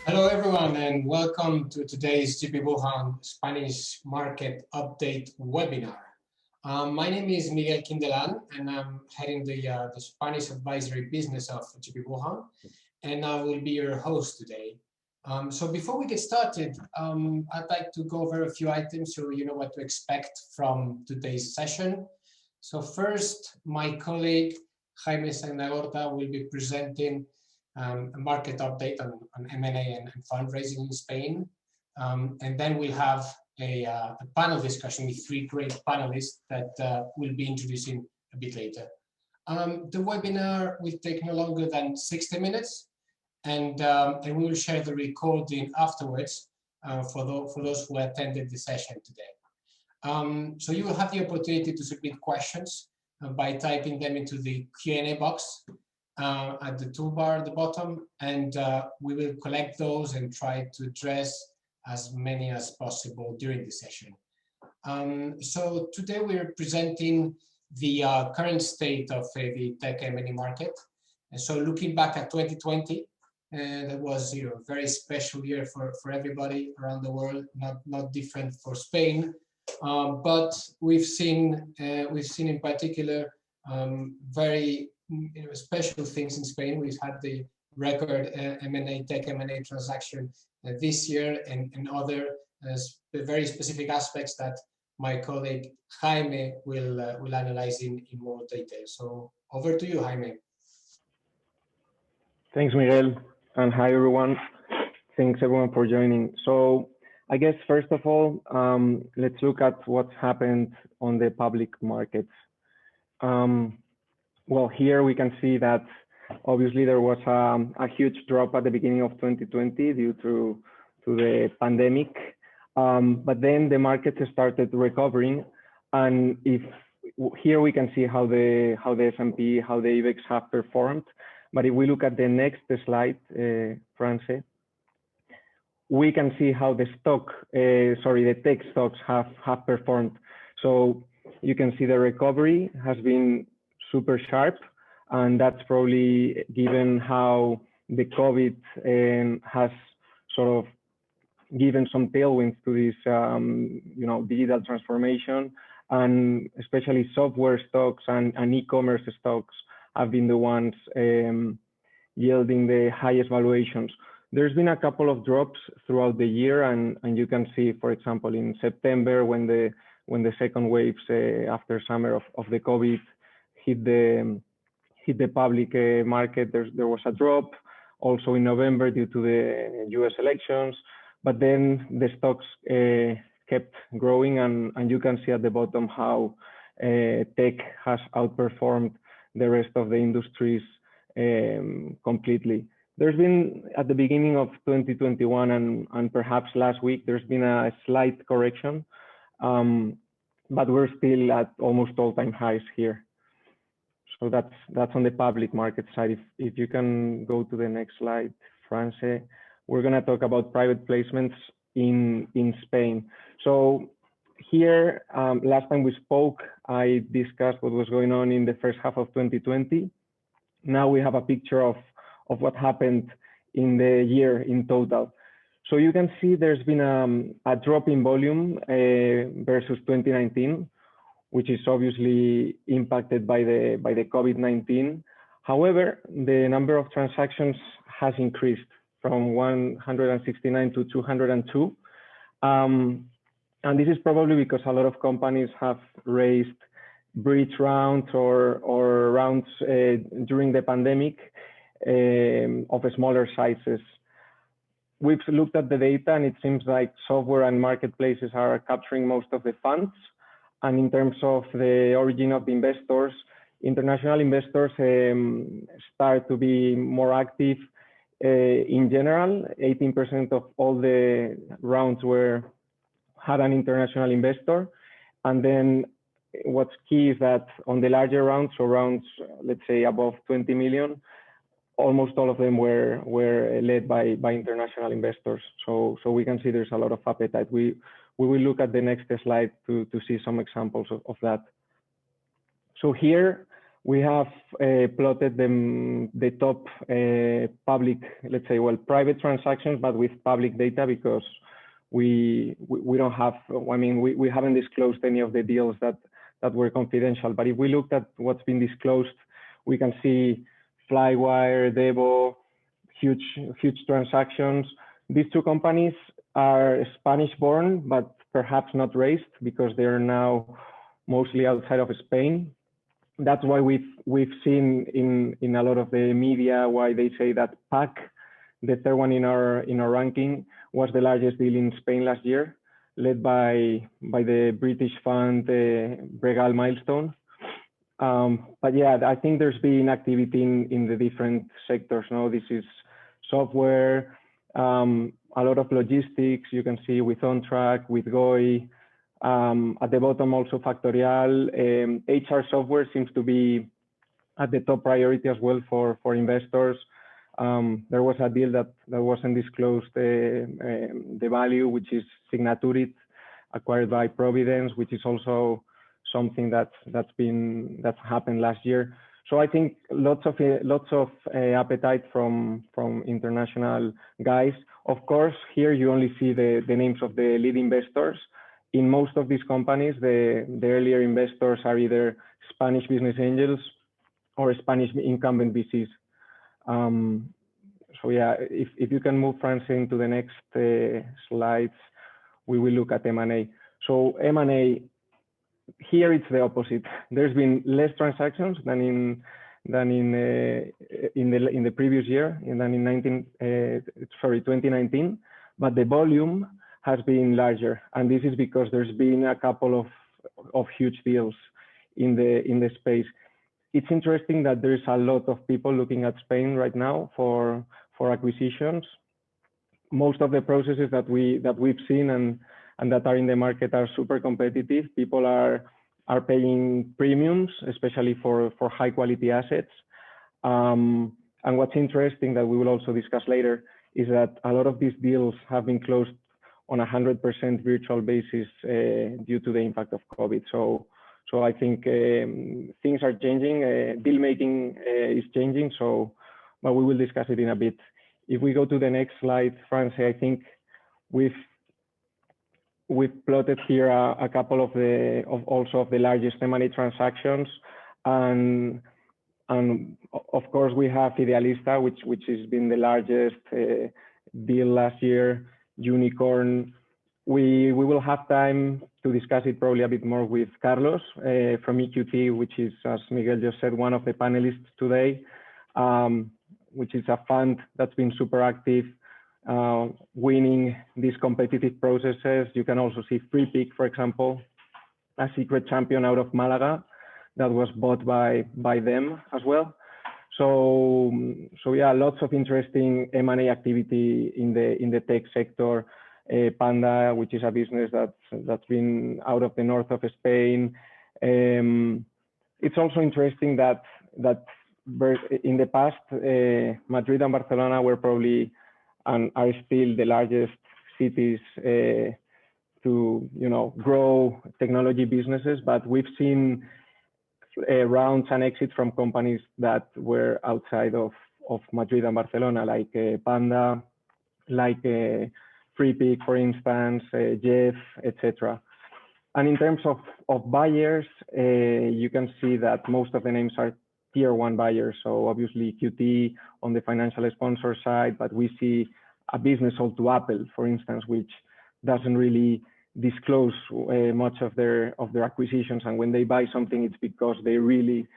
Hello everyone and welcome to today's GP Bullhound Spanish Market Update webinar. My name is Miguel Kindelán and I'm heading the Spanish advisory business of GP Bullhound, and I will be your host today. So before we get started, I'd like to go over a few items so you know what to expect from today's session. So first, my colleague Jaime Sendagorta will be presenting a market update on M&A and fundraising in Spain. And then we'll have a panel discussion with three great panelists that we'll be introducing a bit later. The webinar will take no longer than 60 minutes, and we will share the recording afterwards for those who attended the session today. So you will have the opportunity to submit questions by typing them into the Q&A box at the toolbar at the bottom, and we will collect those and try to address as many as possible during the session. So today we're presenting the current state of the tech M&A market. And so looking back at 2020, that was a very special year for everybody around the world, not different for Spain, but we've seen in particular very special things in Spain. We've had the record tech M&A transaction this year, and other very specific aspects that my colleague Jaime will analyze in more detail. So over to you, Jaime. Thanks, Miguel, and hi everyone. Thanks everyone for joining. So I guess first of all, let's look at what's happened on the public markets. Well, here we can see that obviously there was a huge drop at the beginning of 2020 due to the pandemic, but then the market started recovering, and here we can see how the S&P, how the IBEX have performed. But if we look at the next slide, France, we can see how the tech stocks have performed. So you can see the recovery has been super sharp, and that's probably given how the COVID has sort of given some tailwinds to this digital transformation, and especially software stocks and e-commerce stocks have been the ones yielding the highest valuations. There's been a couple of drops throughout the year, and you can see, for example, in September when the second waves after summer of the COVID hit the public market, there was a drop. Also in November due to the US elections, but then the stocks kept growing, and you can see at the bottom how tech has outperformed the rest of the industries completely. There's been, at the beginning of 2021 and perhaps last week, there's been a slight correction, but we're still at almost all-time highs here. So that's on the public market side. If you can go to the next slide, France, we're going to talk about private placements in Spain. So here, last time we spoke, I discussed what was going on in the first half of 2020. Now we have a picture of what happened in the year in total. So you can see there's been a drop in volume versus 2019, which is obviously impacted by the COVID-19. However, the number of transactions has increased from 169 to 202. And this is probably because a lot of companies have raised bridge rounds or rounds during the pandemic of smaller sizes. We've looked at the data, and it seems like software and marketplaces are capturing most of the funds. And in terms of the origin of the investors, international investors start to be more active. In general, 18% of all the rounds had an international investor. And then what's key is that on the larger rounds, so rounds, let's say above 20 million, almost all of them were led by international investors. So we can see there's a lot of appetite. We will look at the next slide to see some examples of that. So here we have plotted the top public, let's say, well, private transactions, but with public data, because we don't have, I mean, we haven't disclosed any of the deals that were confidential. But if we looked at what's been disclosed, we can see Flywire, Devo, huge transactions. These two companies are Spanish-born, but perhaps not raised, because they are now mostly outside of Spain. That's why we've seen in a lot of the media why they say that PAC, the third one in our ranking, was the largest deal in Spain last year, led by the British fund Bregal Milestone. But yeah, I think there's been activity in the different sectors. Now this is software, a lot of logistics. You can see with OnTrack, with GOI. At the bottom also Factorial. HR software seems to be at the top priority as well for investors. There was a deal that wasn't disclosed, the value, which is Signaturit, acquired by Providence, which is also something that's happened last year. So I think lots of appetite from international guys. Of course, here you only see the names of the lead investors. In most of these companies, the earlier investors are either Spanish business angels or Spanish incumbent VCs. So yeah, if you can move, Francine, to the next slides, we will look at M&A. So M&A, here it's the opposite. There's been less transactions than in the previous year, than in 2019, but the volume has been larger, and this is because there's been a couple of huge deals in the space. It's interesting that there's a lot of people looking at Spain right now for acquisitions. Most of the processes that we've seen and that are in the market are super competitive. People are paying premiums, especially for high quality assets. And what's interesting that we will also discuss later is that a lot of these deals have been closed on 100% virtual basis due to the impact of COVID. So I think things are changing. Deal making is changing. But we will discuss it in a bit. If we go to the next slide, France, I think we've plotted here a couple of the largest M&A transactions, and of course we have Idealista, which has been the largest deal last year. Unicorn. We will have time to discuss it probably a bit more with Carlos from EQT, which is, as Miguel just said, one of the panelists today, which is a fund that's been super active, winning these competitive processes. You can also see Freepik, for example, a secret champion out of Malaga that was bought by them as well. So yeah, lots of interesting M&A activity in the tech sector. Panda, which is a business that's been out of the north of Spain. It's also interesting that in the past, Madrid and Barcelona were probably and are still the largest cities to grow technology businesses, but we've seen rounds and exits from companies that were outside of Madrid and Barcelona, like Panda, like Freepik, for instance, Jeff, etc. And in terms of buyers, you can see that most of the names are tier one buyers. So obviously EQT on the financial sponsor side, but we see a business sold to Apple, for instance, which doesn't really disclose much of their acquisitions. And when they buy something, it's because they really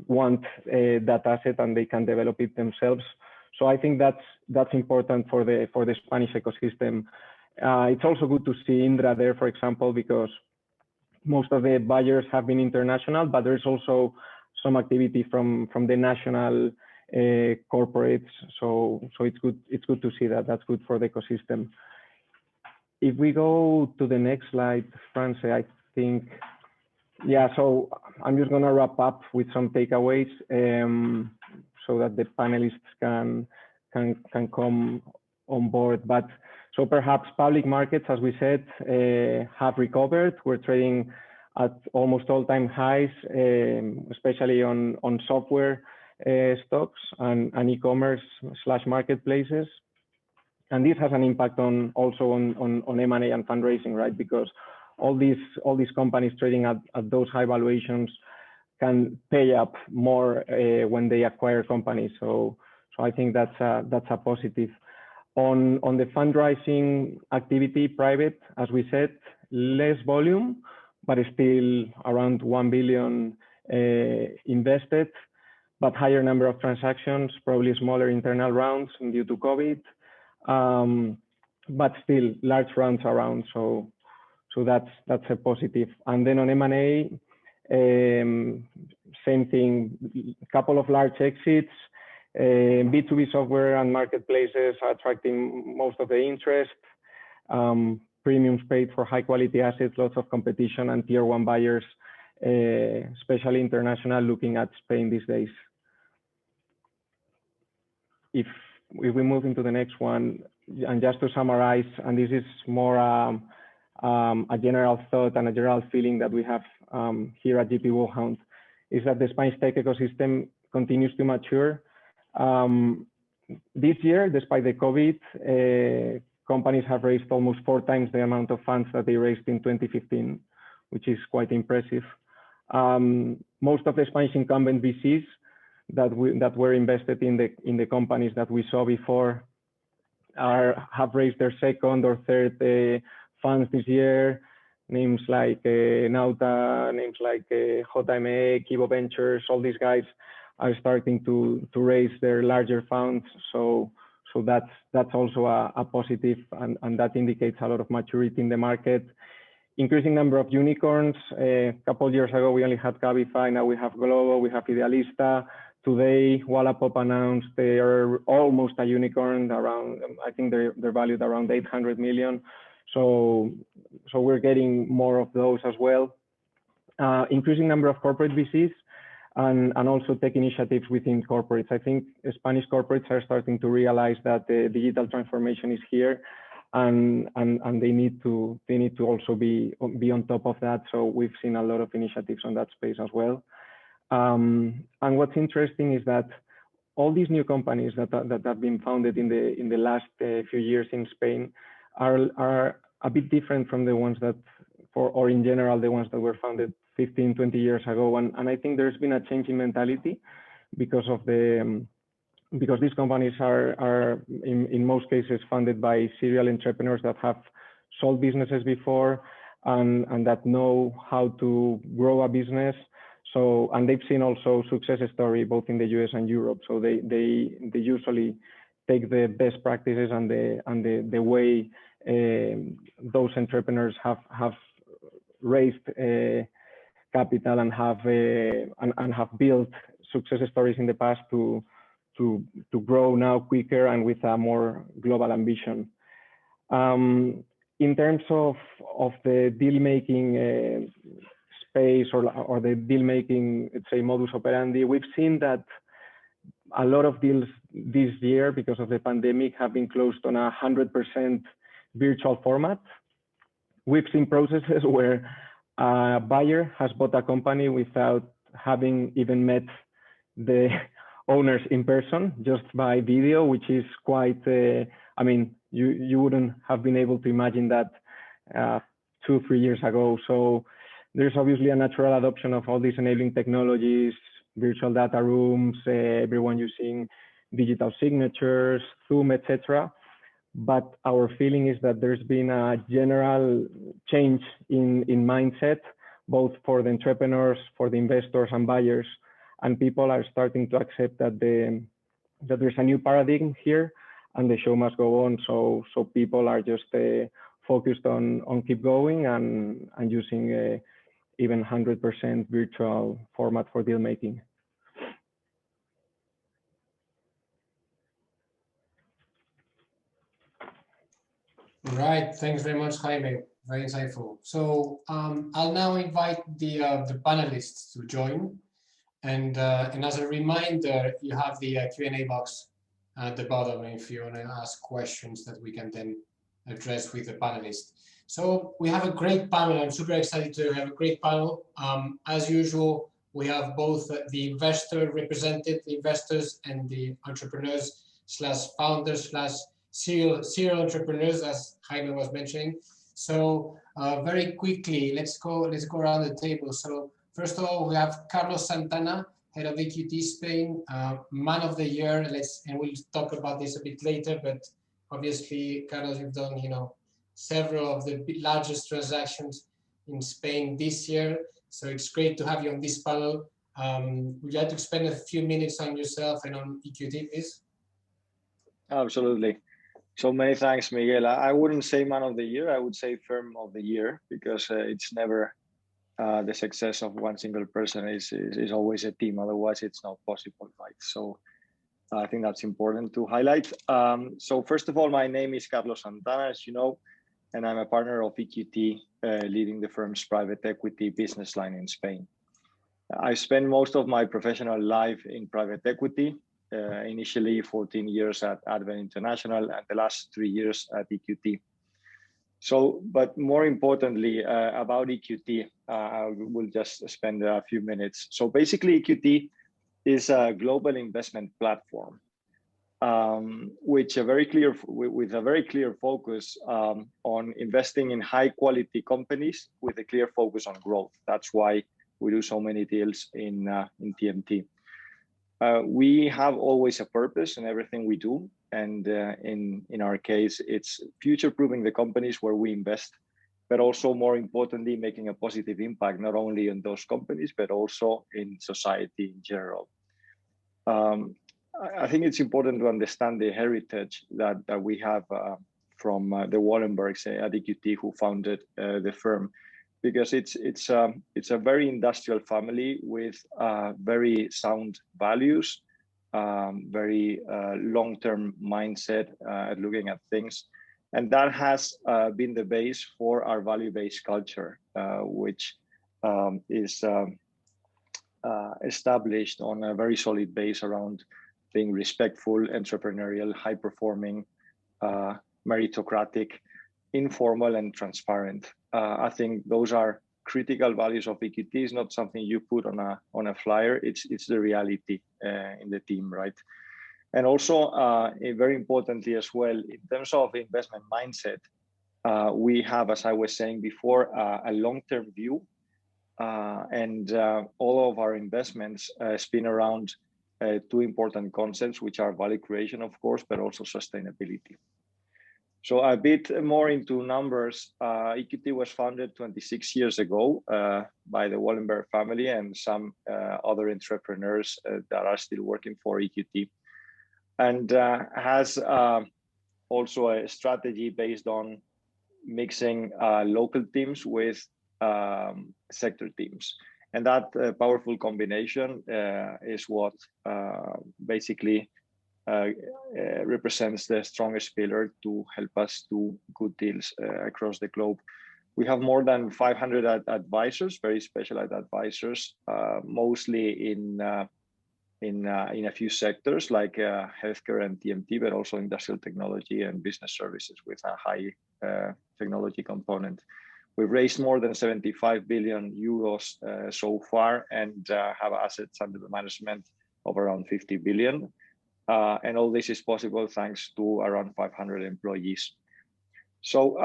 want that asset and they can develop it themselves. So I think that's important for the Spanish ecosystem. It's also good to see Indra there, for example, because most of the buyers have been international, but there's also some activity from the national corporates. So it's good to see that. That's good for the ecosystem. If we go to the next slide, France, I think, yeah, so I'm just gonna wrap up with some takeaways so that the panelists can come on board. But so perhaps public markets, as we said, have recovered. We're trading at almost all-time highs, especially on software stocks and e-commerce / marketplaces. And this has an impact also on M&A and fundraising, right? Because all these companies trading at those high valuations can pay up more when they acquire companies. So I think that's a positive. On the fundraising activity, private, as we said, less volume, but still around 1 billion invested, but higher number of transactions, probably smaller internal rounds due to COVID, but still large rounds around. So that's a positive. And then on M&A, same thing, a couple of large exits. B2B software and marketplaces are attracting most of the interest. Premiums paid for high quality assets, lots of competition, and tier one buyers, especially international, looking at Spain these days. If we move into the next one, and just to summarize, and this is more a general thought and a general feeling that we have here at GP Bullhound, is that the Spanish tech ecosystem continues to mature. This year, despite the COVID, companies have raised almost 4 times the amount of funds that they raised in 2015, which is quite impressive. Most of the Spanish incumbent VCs that were invested in the companies that we saw before have raised their second or third funds this year. Names like Nauta, names like JME, Kibo Ventures, all these guys are starting to raise their larger funds. So that's also a positive, and that indicates a lot of maturity in the market. Increasing number of unicorns. A couple of years ago, we only had Cabify. Now we have Globo, we have Idealista. Today, Wallapop announced they are almost a unicorn. Around, I think they're valued around 800 million. So we're getting more of those as well. Increasing number of corporate VCs and also tech initiatives within corporates. I think Spanish corporates are starting to realize that the digital transformation is here, and they need to also be on top of that. So we've seen a lot of initiatives on that space as well. And what's interesting is that all these new companies that have been founded in the last few years in Spain are a bit different from the ones that, or in general, the ones that were founded 15, 20 years ago. And I think there's been a change in mentality because these companies are in most cases funded by serial entrepreneurs that have sold businesses before and that know how to grow a business. So, and they've seen also success story both in the US and Europe. So they usually take the best practices and the way those entrepreneurs have raised capital and have built success stories in the past to grow now quicker and with a more global ambition. In terms of the deal making space or the deal making, let's say, modus operandi, we've seen that a lot of deals this year, because of the pandemic, have been closed on 100% virtual format. We've seen processes where a buyer has bought a company without having even met the owners in person, just by video, which is quite, I mean, you wouldn't have been able to imagine that 2-3 years ago. So there's obviously a natural adoption of all these enabling technologies, virtual data rooms, everyone using digital signatures, Zoom, etc. But our feeling is that there's been a general change in mindset, both for the entrepreneurs, for the investors and buyers, and people are starting to accept that there's a new paradigm here and the show must go on. So people are just focused on keep going and using even 100% virtual format for deal making. Right, thanks very much, Jaime. Very insightful. So I'll now invite the panelists to join. And as a reminder, you have the Q&A box at the bottom if you want to ask questions that we can then address with the panelists. So we have a great panel. I'm super excited to have a great panel. As usual, we have both the investor represented, the investors, and the entrepreneurs slash founders slash serial entrepreneurs, as Jaime was mentioning. So very quickly, let's go around the table. So first of all, we have Carlos Santana, head of EQT Spain, man of the year. And we'll talk about this a bit later. But obviously, Carlos, you've done several of the largest transactions in Spain this year. So it's great to have you on this panel. Would you like to spend a few minutes on yourself and on EQT, please? Absolutely. So many thanks, Miguel. I wouldn't say man of the year. I would say firm of the year, because it's never the success of one single person. Is always a team. Otherwise, it's not possible, right? So I think that's important to highlight. So first of all, my name is Carlos Santana, as you know, and I'm a partner of EQT, leading the firm's private equity business line in Spain. I spent most of my professional life in private equity, initially 14 years at Advent International and the last 3 years at EQT. So, but more importantly, about EQT, I will just spend a few minutes. So basically, EQT is a global investment platform, with a very clear focus on investing in high quality companies with a clear focus on growth. That's why we do so many deals in TMT. We have always a purpose in everything we do, and in our case, it's future-proofing the companies where we invest, but also more importantly, making a positive impact not only on those companies but also in society in general. I think it's important to understand the heritage that we have from the Wallenbergs at EQT, who founded the firm, because it's a very industrial family with very sound values, very long-term mindset at looking at things, and that has been the base for our value-based culture, which is established on a very solid base around being respectful, entrepreneurial, high-performing, meritocratic, informal, and transparent. I think those are critical values of EQT. It's not something you put on a flyer. It's the reality in the team, right? And also, very importantly as well, in terms of investment mindset, we have, as I was saying before, a long-term view, and all of our investments spin around two important concepts, which are value creation, of course, but also sustainability. So a bit more into numbers. EQT was founded 26 years ago by the Wallenberg family and some other entrepreneurs that are still working for EQT, and has also a strategy based on mixing local teams with sector teams. And that powerful combination is what basically represents the strongest pillar to help us do good deals across the globe. We have more than 500 advisors, very specialized advisors, mostly in a few sectors like healthcare and TMT, but also industrial technology and business services with a high technology component. We've raised more than 75 billion euros so far, and have assets under the management of around 50 billion. And all this is possible thanks to around 500 employees. So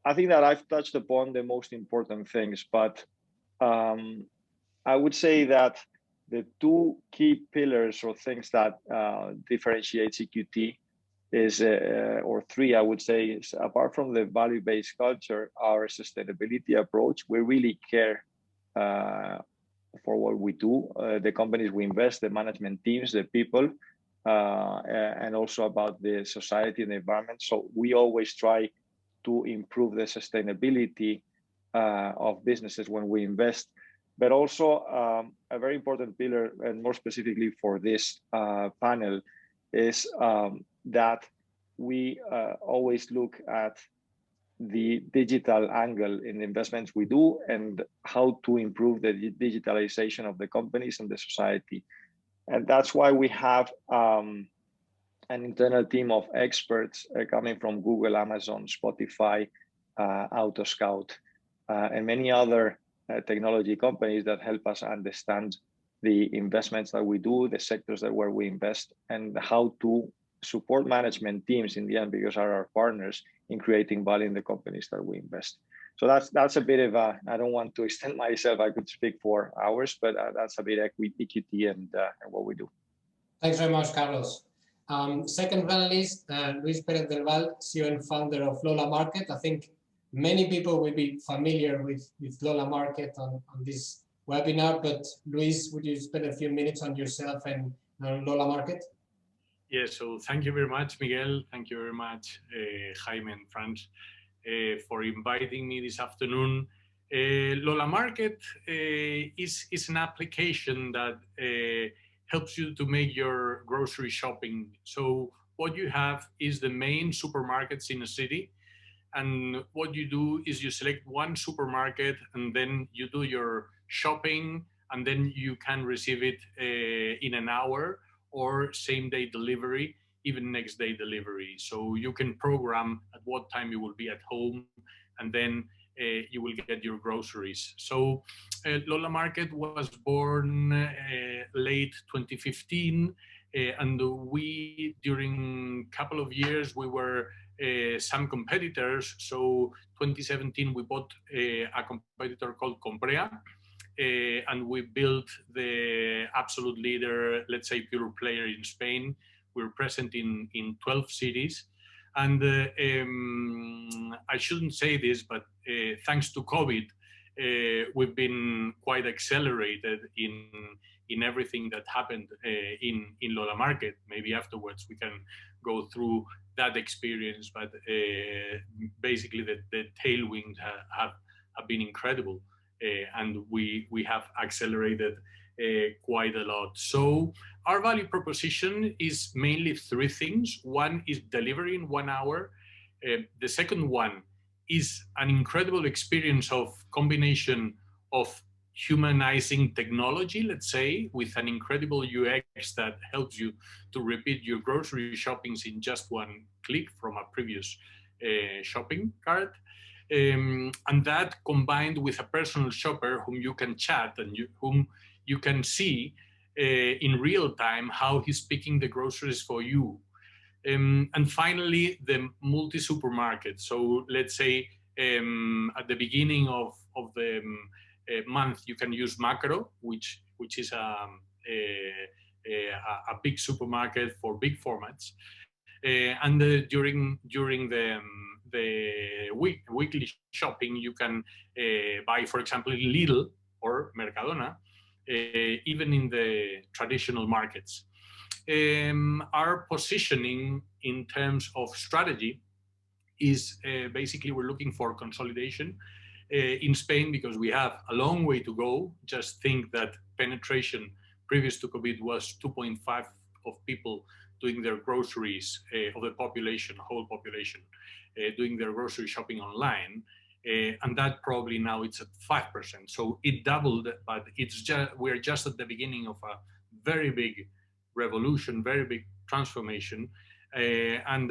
I think that I've touched upon the most important things, but I would say that the two key pillars or things that differentiates EQT is, or three, I would say, is apart from the value-based culture, our sustainability approach. We really care for what we do, the companies we invest, the management teams, the people, and also about the society and the environment. So we always try to improve the sustainability of businesses when we invest, but also a very important pillar, and more specifically for this panel, is that we always look at the digital angle in the investments we do and how to improve the digitalization of the companies and the society. And that's why we have a an internal team of experts coming from Google, Amazon, Spotify, AutoScout, and many other technology companies that help us understand the investments that we do, the sectors that where we invest, and how to support management teams in the end, because are our partners in creating value in the companies that we invest. So that's a bit of a, I don't want to extend myself, I could speak for hours, but that's a bit EQT and what we do. Thanks very much, Carlos. Second panelist, Luis Pérez Del Val, CEO and founder of Lola Market. I think many people will be familiar with Lola Market on this webinar, but Luis, would you spend a few minutes on yourself and Lola Market? Yes, so thank you very much, Miguel. Thank you very much, Jaime and Franz, for inviting me this afternoon. Lola Market is an application that helps you to make your grocery shopping. So what you have is the main supermarkets in a city. And what you do is you select one supermarket and then you do your shopping, and then you can receive it in an hour or same day delivery, even next day delivery. So you can program at what time you will be at home, and then you will get your groceries. So Lola Market was born late 2015, and we, during a couple of years, we were some competitors. So 2017, we bought a competitor called Comprea, and we built the absolute leader, let's say pure player in Spain. We're present in 12 cities. And I shouldn't say this, but thanks to COVID, we've been quite accelerated in everything that happened in Lola Market. Maybe afterwards we can go through that experience, but basically the tailwinds have been incredible, and we have accelerated quite a lot. So our value proposition is mainly three things. One is delivery in 1 hour. The second one is an incredible experience of combination of humanizing technology, let's say, with an incredible UX that helps you to repeat your grocery shoppings in just one click from a previous shopping cart. And that combined with a personal shopper whom you can chat and whom you can see in real time how he's picking the groceries for you. And finally, the multi-supermarket. So let's say at the beginning of the month, you can use Macro, which is a big supermarket for big formats. And during the weekly shopping, you can buy, for example, Lidl or Mercadona, even in the traditional markets. Our positioning in terms of strategy is basically we're looking for consolidation in Spain because we have a long way to go. Just think that penetration previous to COVID was 2.5 of people doing their groceries of the population, whole population, doing their grocery shopping online. And that probably now it's at 5%. So it doubled, but we're just at the beginning of a very big revolution, very big transformation. And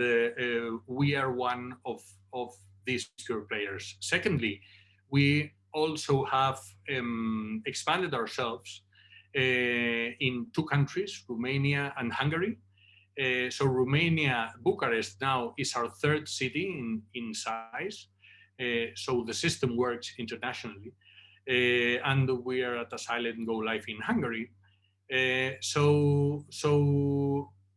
we are one of these pure players. Secondly, we also have expanded ourselves in 2 countries, Romania and Hungary. So Romania, Bucharest now is our 3rd city in size. So the system works internationally. And we are at a silent go live in Hungary. So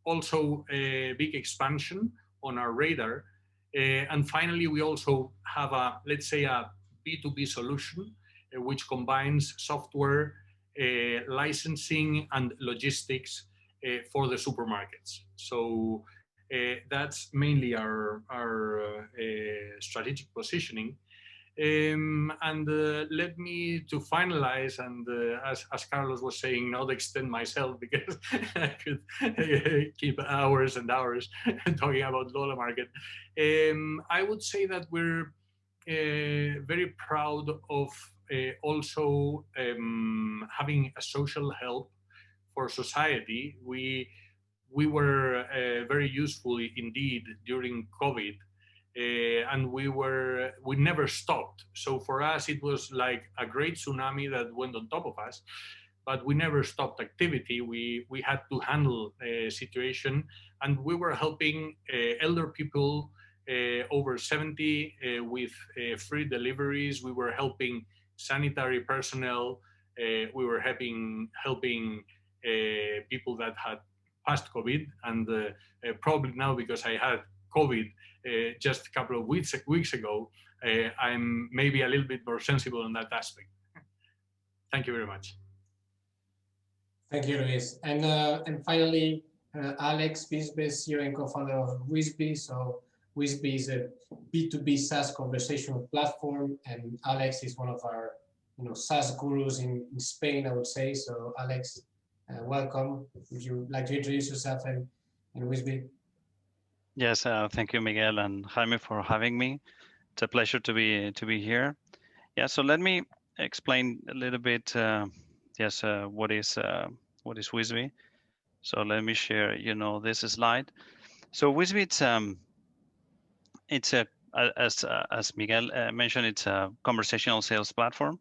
also a big expansion on our radar. And finally, we also have let's say a B2B solution, which combines software, licensing and logistics for the supermarkets. So that's mainly our strategic positioning. And let me to finalize, and as Carlos was saying, not extend myself because I could keep hours and hours talking about Lola Market. I would say that we're very proud of also having a social help for society. we were very useful indeed during COVID, and we never stopped. So for us, it was like a great tsunami that went on top of us, but we never stopped activity. We had to handle a situation, and we were helping elder people over 70 with free deliveries. We were helping sanitary personnel. We were helping people that had passed COVID, and probably now, because I had COVID just a couple of weeks ago, I'm maybe a little bit more sensible on that aspect. Thank you very much. Thank you, Luis. And finally, Alex Bisbe, CEO and co-founder of Whisbi. So Whisbi is a B2B SaaS conversational platform, and Alex is one of our SaaS gurus in Spain, I would say. So Alex, welcome. Would you like to introduce yourself and Whisbi? Yes, thank you, Miguel and Jaime, for having me. It's a pleasure to be here. Yeah, so let me explain a little bit. What is Whisbi? So let me share, this slide. So Whisbi, it's a as Miguel mentioned, it's a conversational sales platform.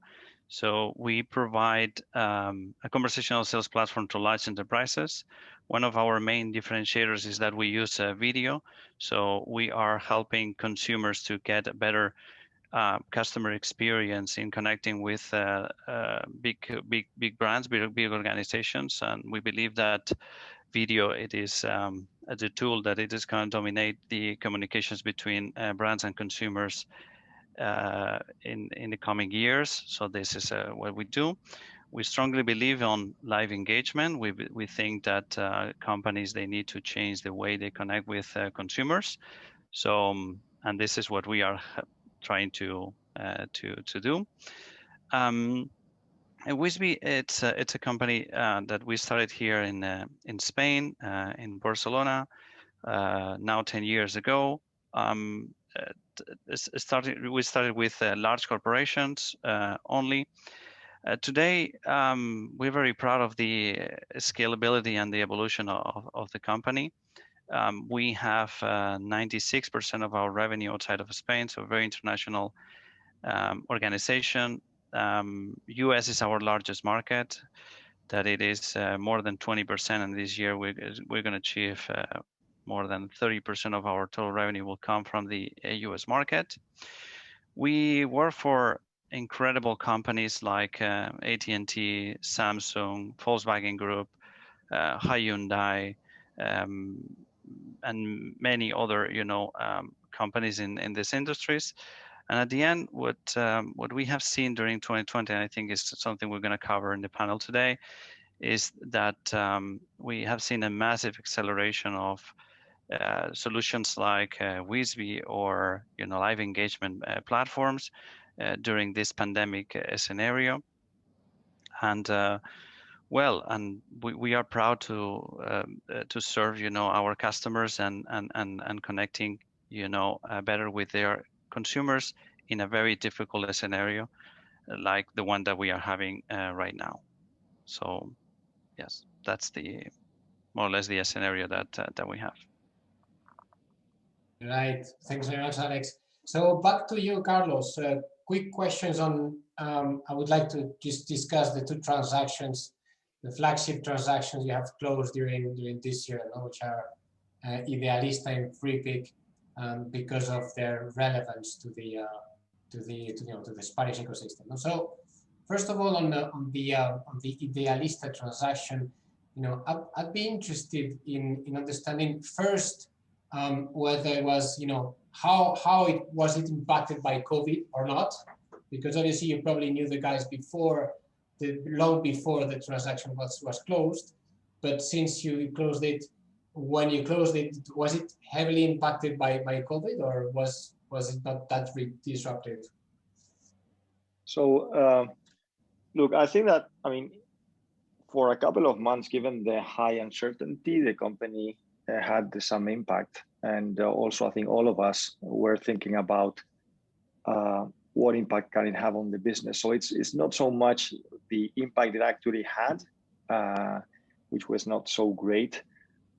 So we provide a conversational sales platform to large enterprises. One of our main differentiators is that we use video. So we are helping consumers to get a better customer experience in connecting with big brands, big organizations. And we believe that video, it is the tool that it is going to dominate the communications between brands and consumers in the coming years. So this is what we do. We strongly believe on live engagement. We think that companies, they need to change the way they connect with consumers. So and this is what we are trying to do. And Whisbi, it's a company that we started here in Spain, in Barcelona, now 10 years ago. We started with large corporations only. Today, we're very proud of the scalability and the evolution of the company. We have 96% of our revenue outside of Spain, so a very international organization. US is our largest market, that it is more than 20%, and this year we're going to achieve more than 30% of our total revenue will come from the US market. We work for incredible companies like AT&T, Samsung, Volkswagen Group, Hyundai, and many other companies in these industries. And at the end, what we have seen during 2020, and I think is something we're going to cover in the panel today, is that we have seen a massive acceleration of solutions like Whisbi or live engagement platforms during this pandemic scenario. And we are proud to serve our customers and connecting better with their consumers in a very difficult scenario like the one that we are having right now. So yes, that's more or less the scenario that we have. Right. Thanks very much, Alex. So back to you, Carlos. Quick questions on, I would like to just discuss the two transactions, the flagship transactions you have closed during this year, which are Idealista and FreePick, because of their relevance to the Spanish ecosystem. So first of all, on the Idealista transaction, I'd be interested in understanding first whether it was, how it was impacted by COVID or not, because obviously you probably knew the guys long before the transaction was closed, but since you closed it, when you closed it, was it heavily impacted by COVID, or was it not that disruptive? So look, I think that, for a couple of months, given the high uncertainty, the company had some impact. And also, I think all of us were thinking about what impact can it have on the business. So it's not so much the impact it actually had, which was not so great,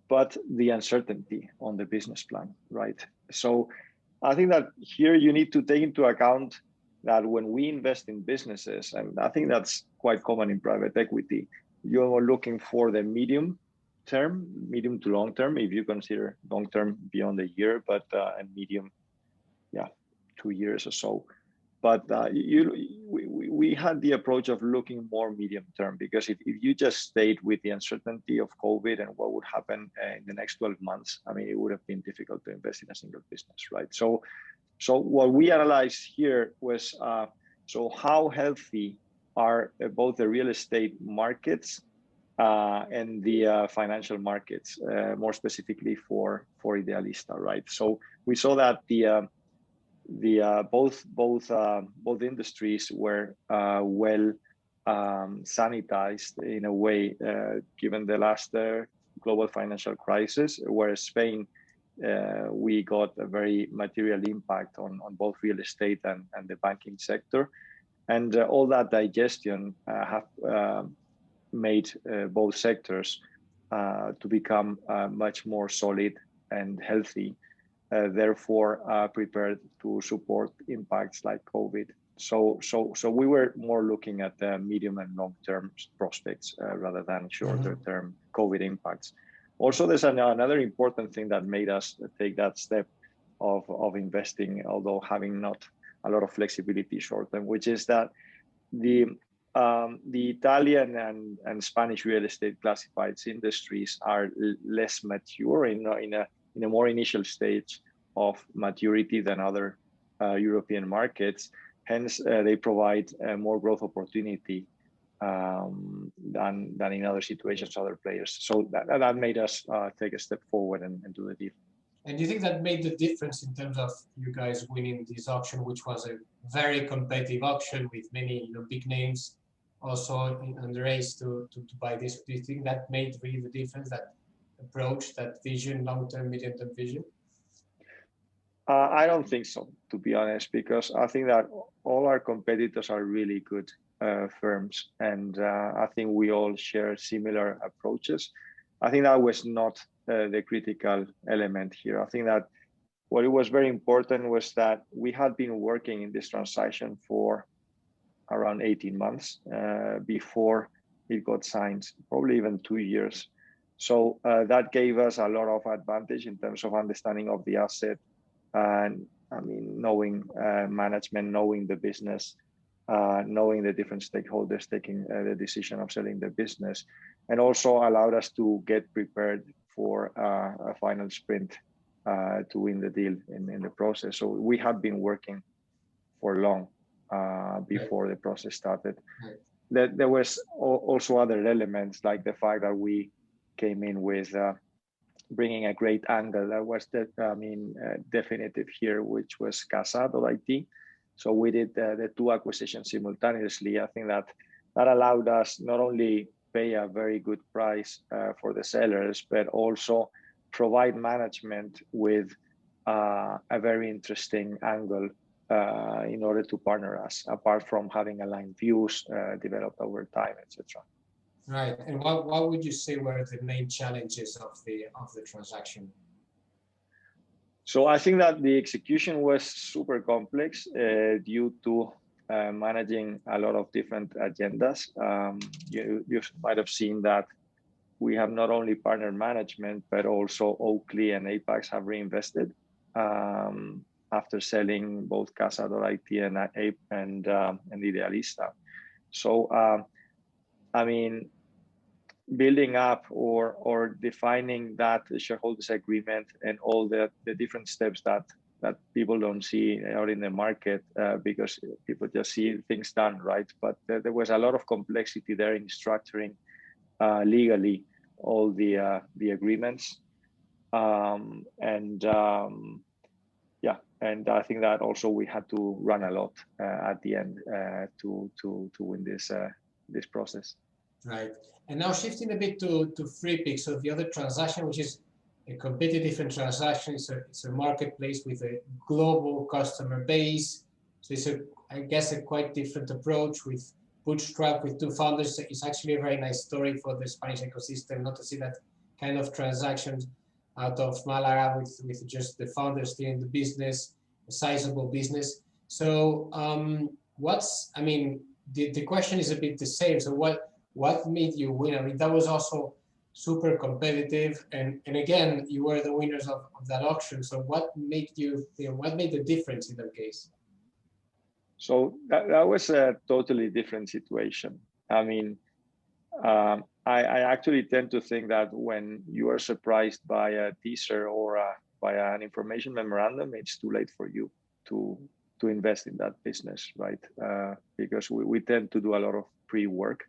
but the uncertainty on the business plan, right? So I think that here you need to take into account that when we invest in businesses, and I think that's quite common in private equity, you're looking for the medium to long term, if you consider long term beyond a year, but and medium, 2 years or so. But we had the approach of looking more medium term, because if you just stayed with the uncertainty of COVID and what would happen in the next 12 months, I mean, it would have been difficult to invest in a single business, right? So what we analyzed here was, so how healthy are both the real estate markets and the financial markets, more specifically for Idealista, right? So we saw that both industries were well sanitized in a way, given the last global financial crisis, whereas Spain, we got a very material impact on both real estate and the banking sector. And all that digestion have made both sectors to become much more solid and healthy, therefore prepared to support impacts like COVID. So we were more looking at the medium and long-term prospects rather than shorter-term COVID impacts. Also, there's another important thing that made us take that step of investing, although having not a lot of flexibility short-term, which is that the Italian and Spanish real estate classifieds industries are less mature in a more initial stage of maturity than other European markets. Hence, they provide more growth opportunity than in other situations, other players. So that made us take a step forward and do the deal. And do you think that made the difference in terms of you guys winning this auction, which was a very competitive auction with many big names also in the race to buy this? Do you think that made really the difference, that approach, that vision, long-term, medium-term vision? I don't think so, to be honest, because I think that all our competitors are really good firms, and I think we all share similar approaches. I think that was not the critical element here. I think that what it was very important was that we had been working in this transaction for around 18 months before it got signed, probably even 2 years. So that gave us a lot of advantage in terms of understanding of the asset, and I mean, knowing management, knowing the business, knowing the different stakeholders taking the decision of selling the business, and also allowed us to get prepared for a final sprint to win the deal in the process. So we had been working for long before the process started. There was also other elements, like the fact that we came in with bringing a great angle that was definitive here, which was Casa.it. So we did the two acquisitions simultaneously. I think that allowed us not only pay a very good price for the sellers, but also provide management with a very interesting angle in order to partner us, apart from having aligned views developed over time, etc. Right. And what would you say were the main challenges of the transaction? So I think that the execution was super complex due to managing a lot of different agendas. You might have seen that we have not only partner management, but also Oakley and Apex have reinvested after selling both Casa.it and Idealista. So, I mean, building up or defining that shareholders agreement and all the different steps that people don't see out in the market because people just see things done, right? But there was a lot of complexity there in structuring legally all the agreements, and I think that also we had to run a lot at the end to win this process. Right. And now shifting a bit to FreePick, so the other transaction, which is a completely different transaction, it's a marketplace with a global customer base. So it's I guess a quite different approach with bootstrap with two founders. It's actually a very nice story for the Spanish ecosystem, not to see that kind of transactions out of Malaga with just the founders still in the business, a sizable business. So I mean, the question is a bit the same. So what made you win? I mean, that was also super competitive, and again, you were the winners of that auction. So what made what made the difference in that case? So that was a totally different situation. I mean, I actually tend to think that when you are surprised by a teaser or by an information memorandum, it's too late for you to invest in that business, right? Because we tend to do a lot of pre-work.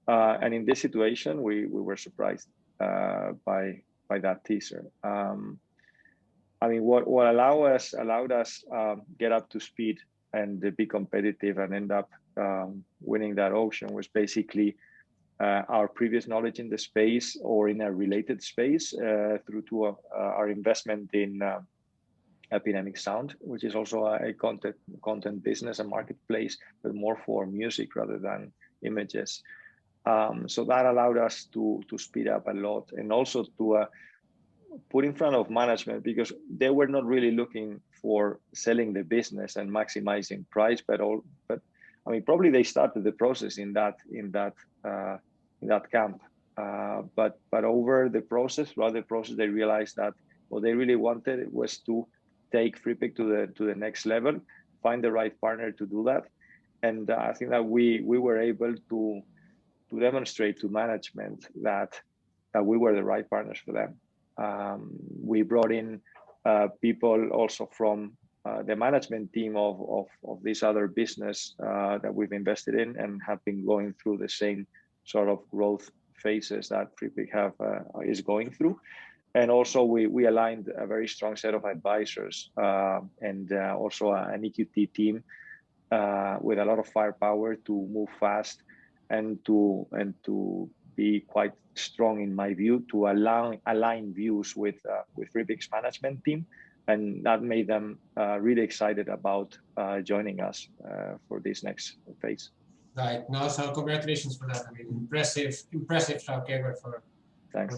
And in this situation, we were surprised by that teaser. I mean, what allowed us get up to speed and be competitive and end up winning that auction was basically our previous knowledge in the space or in a related space through to our investment in Epidemic Sound, which is also a content business, a marketplace, but more for music rather than images. So that allowed us to speed up a lot, and also to put in front of management, because they were not really looking for selling the business and maximizing price, but I mean, probably they started the process in that camp. But over the process, throughout the process, they realized that what they really wanted was to take Freepik to the next level, find the right partner to do that, and I think that we were able to demonstrate to management that we were the right partners for them. We brought in people also from the management team of this other business that we've invested in and have been going through the same sort of growth phases that Freepik is going through. And also we aligned a very strong set of advisors and also an EQT team with a lot of firepower to move fast and to be quite strong, in my view, to align views with Freepik's management team, and that made them really excited about joining us for this next phase. Right. No, so congratulations for that. I mean, impressive track record for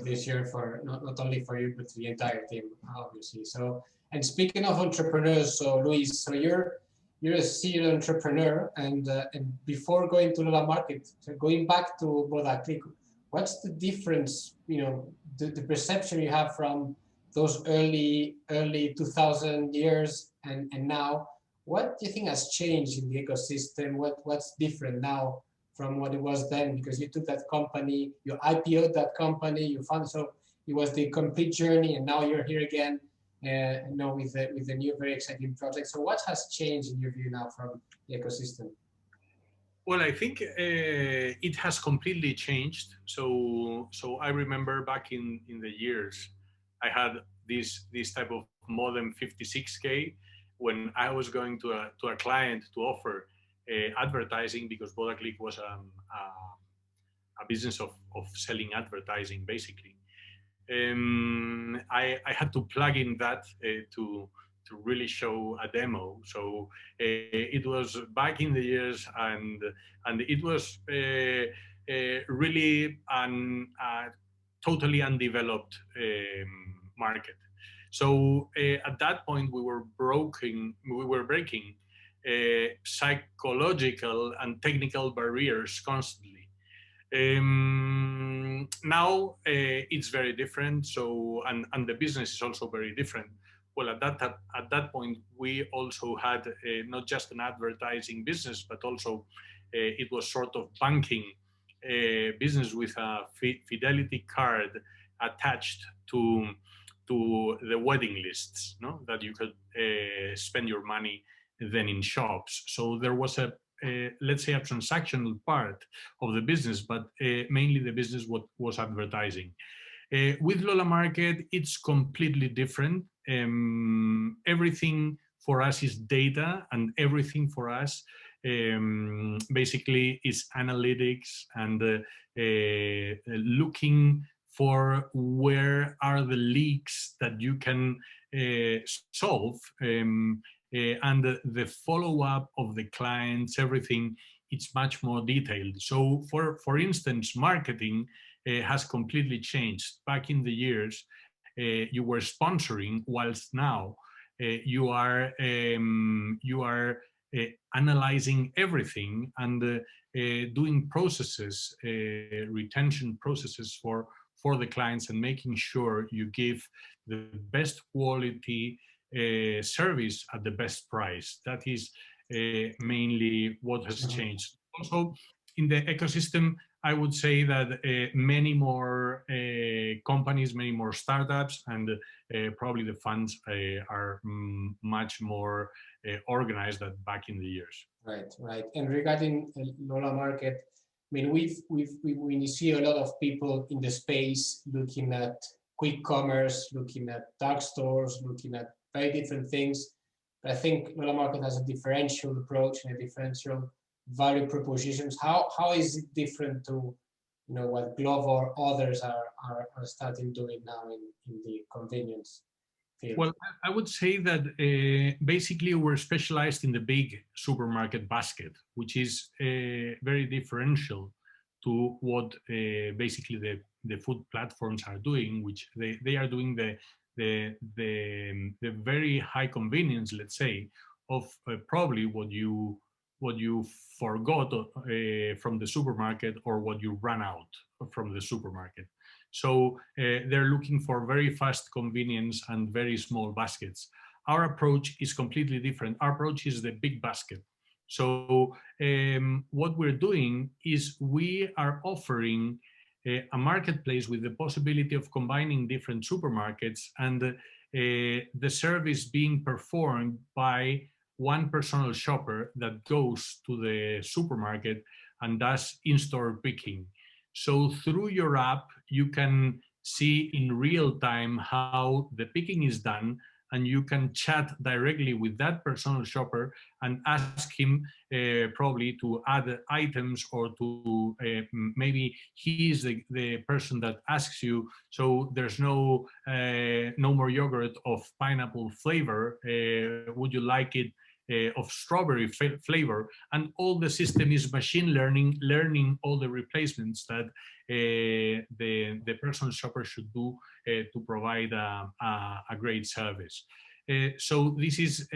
this year, for not only for you but the entire team, obviously. So, and speaking of entrepreneurs, so Luis, so you're a serial entrepreneur, and before going to Lola Market, so going back to Vodaclick, what's the difference? You know, the perception you have from those early 2000 years and now. What do you think has changed in the ecosystem? What's different now from what it was then? Because you took that company, you IPO'd that company, you found, so it was the complete journey, and now you're here again, with the new very exciting project. So what has changed in your view now from the ecosystem? Well, I think it has completely changed. So I remember back in the years, I had this type of modem 56K. When I was going to a client to offer advertising, because Vodaclick was a business of selling advertising, basically. I had to plug in that to really show a demo. So it was back in the years, and it was really a totally undeveloped market. So at that point, we were breaking psychological and technical barriers constantly. Now it's very different. So and the business is also very different. Well, at that point, we also had not just an advertising business, but also it was sort of banking business with a fidelity card attached to the wedding lists, no? That you could spend your money then in shops. So there was let's say a transactional part of the business, but mainly the business was advertising. With Lola Market, it's completely different. Everything for us is data, and everything for us basically is analytics and looking for where are the leaks that you can solve, and the follow-up of the clients, everything, it's much more detailed. So for instance, marketing, has completely changed. Back in the years, you were sponsoring, whilst now you are analyzing everything and doing processes, retention processes for the clients, and making sure you give the best quality service at the best price. That is mainly what has changed. Also, in the ecosystem, I would say that many more companies, many more startups, and probably the funds are much more organized than back in the years. Right, right. And regarding Lola Market, I mean, we see a lot of people in the space looking at quick commerce, looking at dark stores, looking at very different things. But I think Lola Market has a differential approach and a differential value propositions. How is it different to, you know, what Glove or others are starting doing now in the convenience field? Well, I would say that basically we're specialized in the big supermarket basket, which is very differential to what basically the food platforms are doing, which they are doing the very high convenience, let's say, of probably what you forgot from the supermarket, or what you ran out from the supermarket. So they're looking for very fast convenience and very small baskets. Our approach is completely different. Our approach is the big basket. So what we're doing is we are offering a marketplace with the possibility of combining different supermarkets, and the service being performed by one personal shopper that goes to the supermarket and does in-store picking. So through your app, you can see in real time how the picking is done, and you can chat directly with that personal shopper and ask him probably to add items, or to maybe he is the person that asks you, so there's no more yogurt of pineapple flavor, would you like it of strawberry flavor? And all the system is machine learning all the replacements that the personal shopper should do to provide a great service. So this is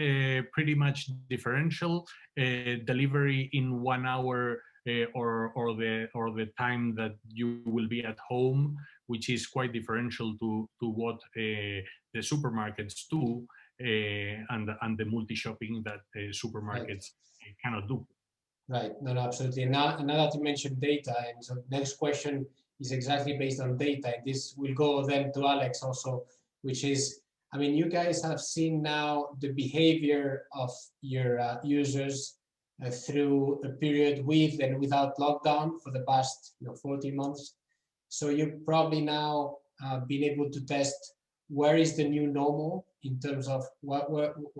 pretty much differential delivery in 1 hour, or the time that you will be at home, which is quite differential to what the supermarkets do. And the multi-shopping that supermarkets cannot do. Right, no, absolutely. And now that you mentioned data, and so next question is exactly based on data. And this will go then to Alex also, which is, I mean, you guys have seen now the behavior of your users through a period with and without lockdown for the past 14 months. So you've probably now been able to test where is the new normal in terms of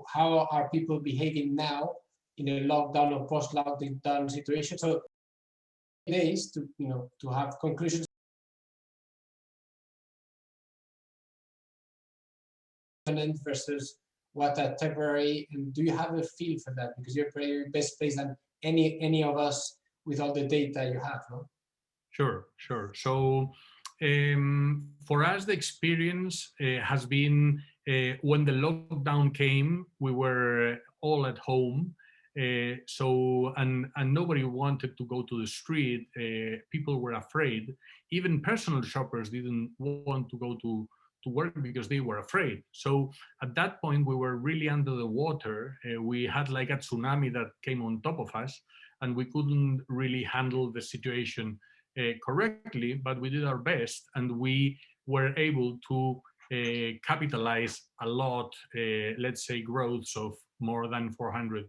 how are people behaving now in a lockdown or post-lockdown situation. So days to have conclusions versus what are temporary, and do you have a feel for that? Because you're probably best placed than any of us with all the data you have, no? Sure. So for us, the experience has been when the lockdown came, we were all at home. So nobody wanted to go to the street. People were afraid. Even personal shoppers didn't want to go to work because they were afraid. So at that point, we were really under the water. We had like a tsunami that came on top of us, and we couldn't really handle the situation correctly, but we did our best, and we were able to capitalize a lot, let's say growths of more than 400%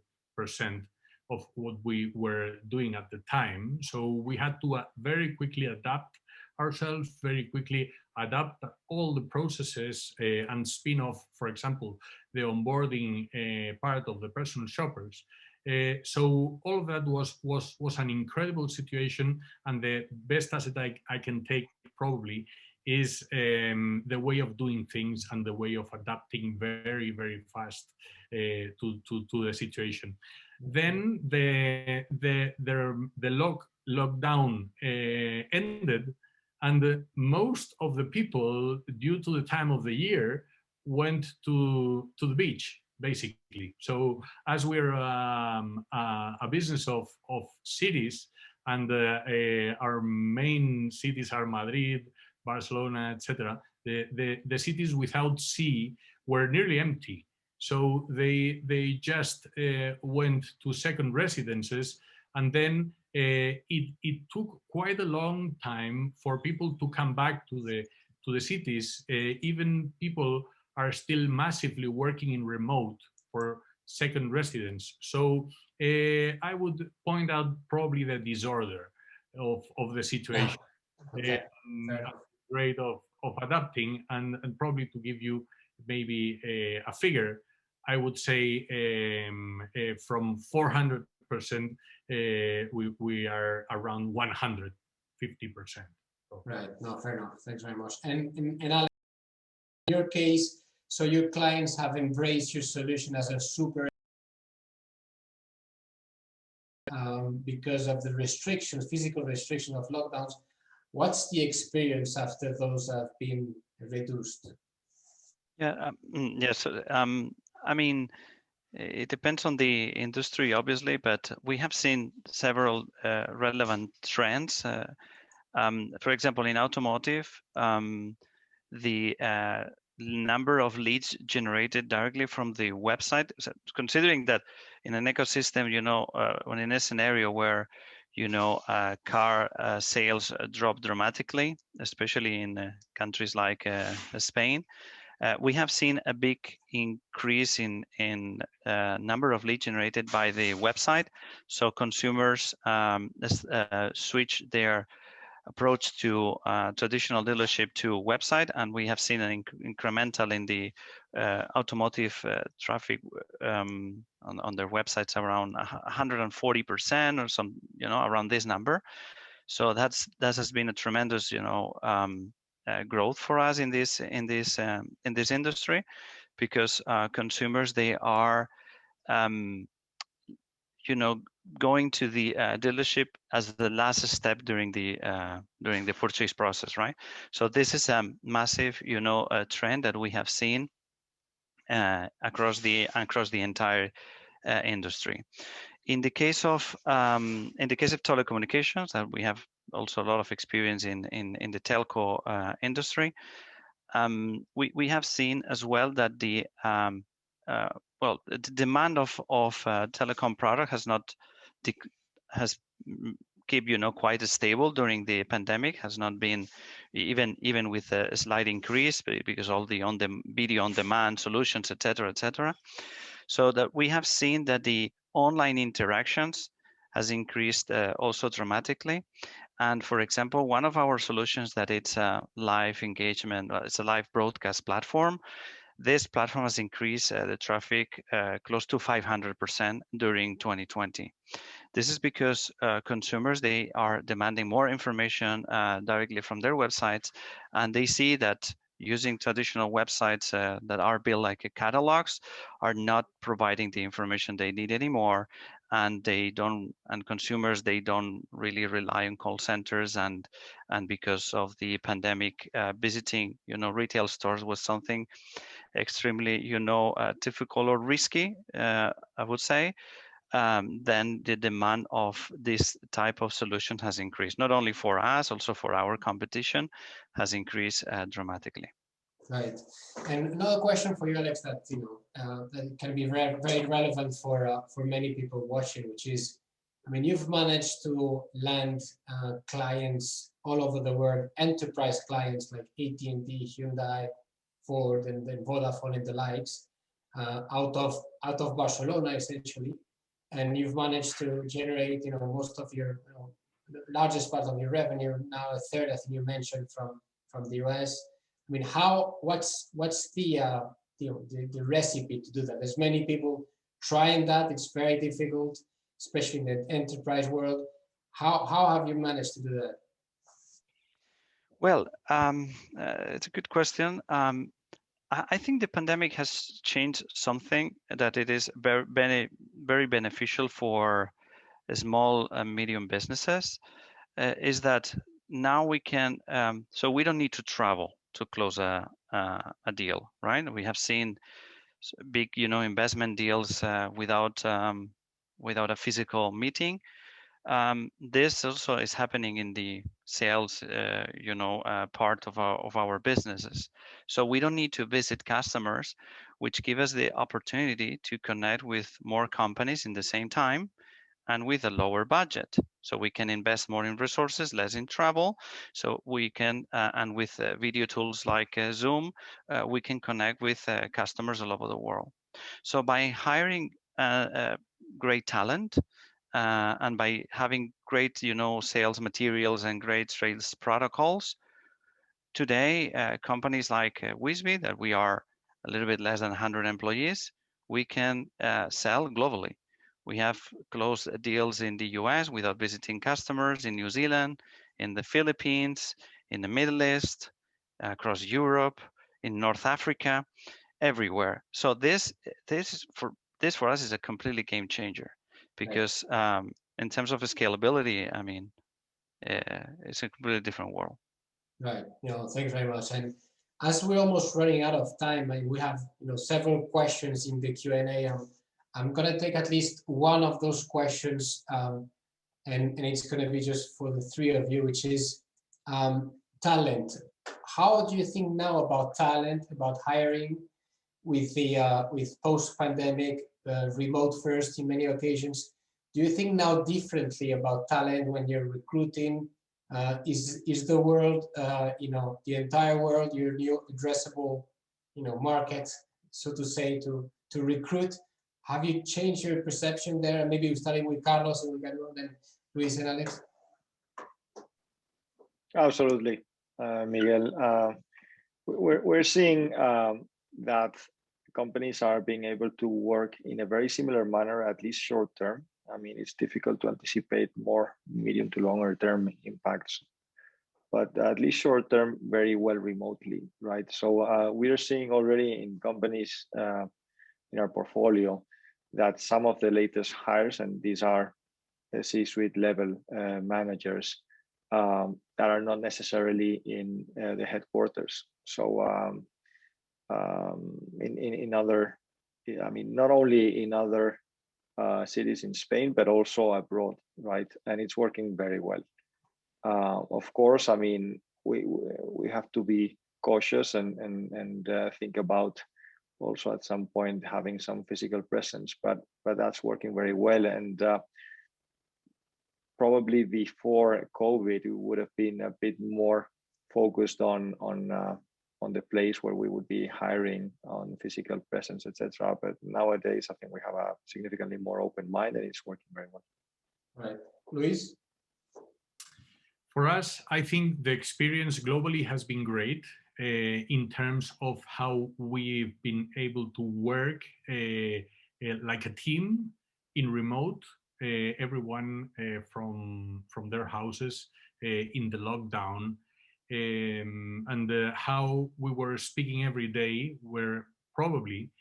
of what we were doing at the time. So we had to very quickly adapt ourselves, very quickly adapt all the processes and spin off, for example, the onboarding part of the personal shoppers. So all of that was an incredible situation, and the best asset I can take probably is the way of doing things and the way of adapting very, very fast to the situation. Then the lockdown ended, And most of the people, due to the time of the year, went to the beach, basically. So as we're a business of cities, and our main cities are Madrid, Barcelona, etc., the cities without sea were nearly empty. So they just went to second residences, and then it took quite a long time for people to come back to the cities. Even people are still massively working in remote for second residence. So I would point out probably the disorder of the situation. Okay. Rate of adapting, and probably to give you maybe a figure, I would say from 400%, we are around 150%. Right. No, fair enough. Thanks very much. And Alex, in your case, so your clients have embraced your solution as a super because of the restrictions, physical restrictions of lockdowns. What's the experience after those have been reduced? Yeah, yes. I mean, it depends on the industry, obviously, but we have seen several relevant trends. For example, in automotive, the number of leads generated directly from the website, so considering that in an ecosystem, when in a scenario where car sales drop dramatically, especially in countries like Spain, we have seen a big increase in number of leads generated by the website. So consumers switch their approach to traditional dealership to website, and we have seen an incremental in the automotive traffic on their websites around 140% or some, around this number. So that has been a tremendous, growth for us in this industry, because consumers, they are going to the dealership as the last step during the purchase process, right? So this is a massive trend that we have seen across the entire industry. In the case of telecommunications, and we have also a lot of experience in the telco industry, we have seen as well that the demand of telecom product has kept quite stable during the pandemic, has not been even with a slight increase, because all the video on demand solutions, etc. So that we have seen that the online interactions has increased also dramatically. And for example, one of our solutions that it's a live engagement, it's a live broadcast platform. This platform has increased the traffic close to 500% during 2020. This is because consumers, they are demanding more information directly from their websites, and they see that using traditional websites that are built like catalogs are not providing the information they need anymore, and consumers, they don't really rely on call centers, and because of the pandemic, visiting retail stores was something extremely difficult or risky, I would say. Then the demand of this type of solution has increased, not only for us, also for our competition, has increased dramatically. Right. And another question for you, Alex, that that can be very, very relevant for many people watching, which is, I mean, you've managed to land clients all over the world, enterprise clients like AT&T, Hyundai, Ford, and then Vodafone and the likes, out of Barcelona essentially, and you've managed to generate most of your the largest part of your revenue, now a third, I think you mentioned, from the US. I mean, what's the recipe to do that? There's many people trying that. It's very difficult, especially in the enterprise world. How have you managed to do that? Well, it's a good question. I think the pandemic has changed something that it is very beneficial for small and medium businesses, is that now we can, so we don't need to travel to close a deal, right? We have seen big, investment deals without a physical meeting. This also is happening in the sales, part of our businesses. So we don't need to visit customers, which give us the opportunity to connect with more companies in the same time and with a lower budget. So we can invest more in resources, less in travel. So we can, and with video tools like Zoom, we can connect with customers all over the world. So by hiring great talent, and by having great, sales materials and great sales protocols, today, companies like Whisbi, that we are a little bit less than 100 employees, we can sell globally. We have closed deals in the US without visiting customers, in New Zealand, in the Philippines, in the Middle East, across Europe, in North Africa, everywhere. So this for us is a completely game changer, because in terms of scalability, I mean, it's a completely different world. Right. Thanks very much. And as we're almost running out of time, and we have several questions in the Q&A, I'm going to take at least one of those questions, and it's going to be just for the three of you, which is talent. How do you think now about talent, about hiring with the with post-pandemic, remote first in many occasions? Do you think now differently about talent when you're recruiting? Is the world, the entire world, your new addressable, market, so to say, to recruit? Have you changed your perception there? Maybe we're starting with Carlos and we can go then Luis and Alex. Absolutely, Miguel. We're seeing that companies are being able to work in a very similar manner, at least short term. I mean, it's difficult to anticipate more medium to longer term impacts, but at least short term, very well remotely, right? So we are seeing already in companies in our portfolio that some of the latest hires, and these are C-suite level managers, that are not necessarily in the headquarters. So in other, I mean, not only in other cities in Spain, but also abroad, right? And it's working very well. Of course, I mean, we have to be cautious and think about also at some point having some physical presence, but that's working very well. And probably before COVID, we would have been a bit more focused on the place where we would be hiring, on physical presence, etc. But nowadays, I think we have a significantly more open mind, and it's working very well. Right, Luis. For us, I think the experience globally has been great in terms of how we've been able to work like a team in remote, everyone from their houses in the lockdown, and how we were speaking every day, where probably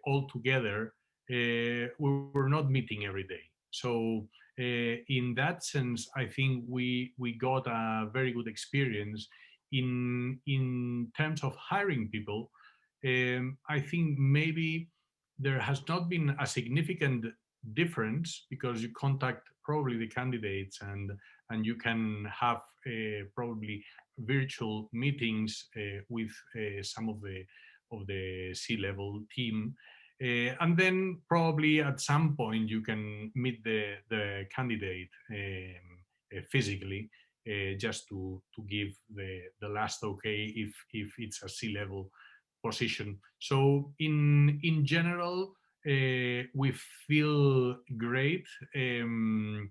all together we were not meeting every day. So in that sense, I think we got a very good experience in terms of hiring people. I think maybe there has not been a significant difference, because you contact probably the candidates and you can have probably virtual meetings with some of the C-level team. And then probably at some point you can meet the candidate physically, just to give the last okay if it's a C-level position. So in general, we feel great. On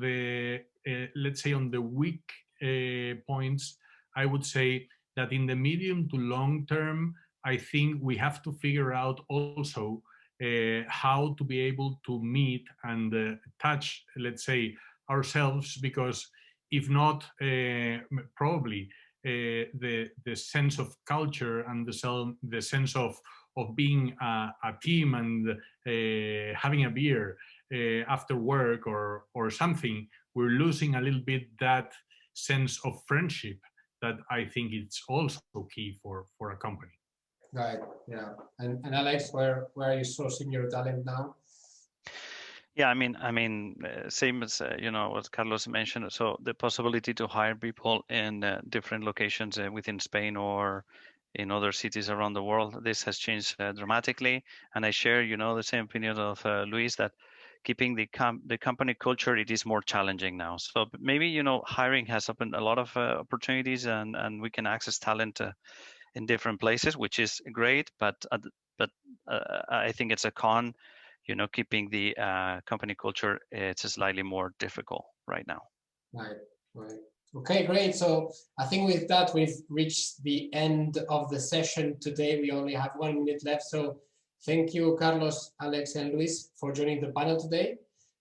the let's say on the weak points, I would say that in the medium to long term, I think we have to figure out also how to be able to meet and touch, let's say, ourselves, because if not, probably the sense of culture and the sense of being a team and having a beer after work or something, we're losing a little bit that sense of friendship that I think it's also key for a company. Right. Yeah. And Alex, where are you sourcing your talent now? Yeah, I mean, same as what Carlos mentioned. So the possibility to hire people in different locations within Spain or in other cities around the world, this has changed dramatically. And I share, the same opinion of Luis, that keeping the company culture, it is more challenging now. So maybe hiring has opened a lot of opportunities, and we can access talent in different places, which is great. But I think it's a con. Keeping the company culture, it's slightly more difficult right now. Right. Okay, great. So I think with that, we've reached the end of the session today. We only have 1 minute left. So thank you, Carlos, Alex, and Luis, for joining the panel today.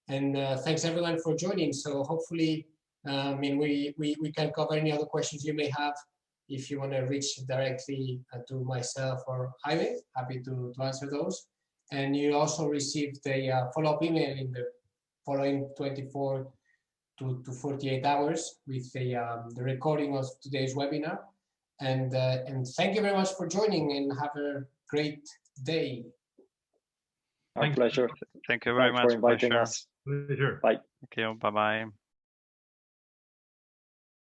And thanks everyone for joining. So hopefully, we can cover any other questions you may have. If you want to reach directly to myself or Jaime, happy to answer those. And you also received a follow-up email in the following 24 to 48 hours with the recording of today's webinar. And thank you very much for joining, and have a great day. Our pleasure. Thank you very much for inviting us. Pleasure. Bye. Thank you. Bye-bye.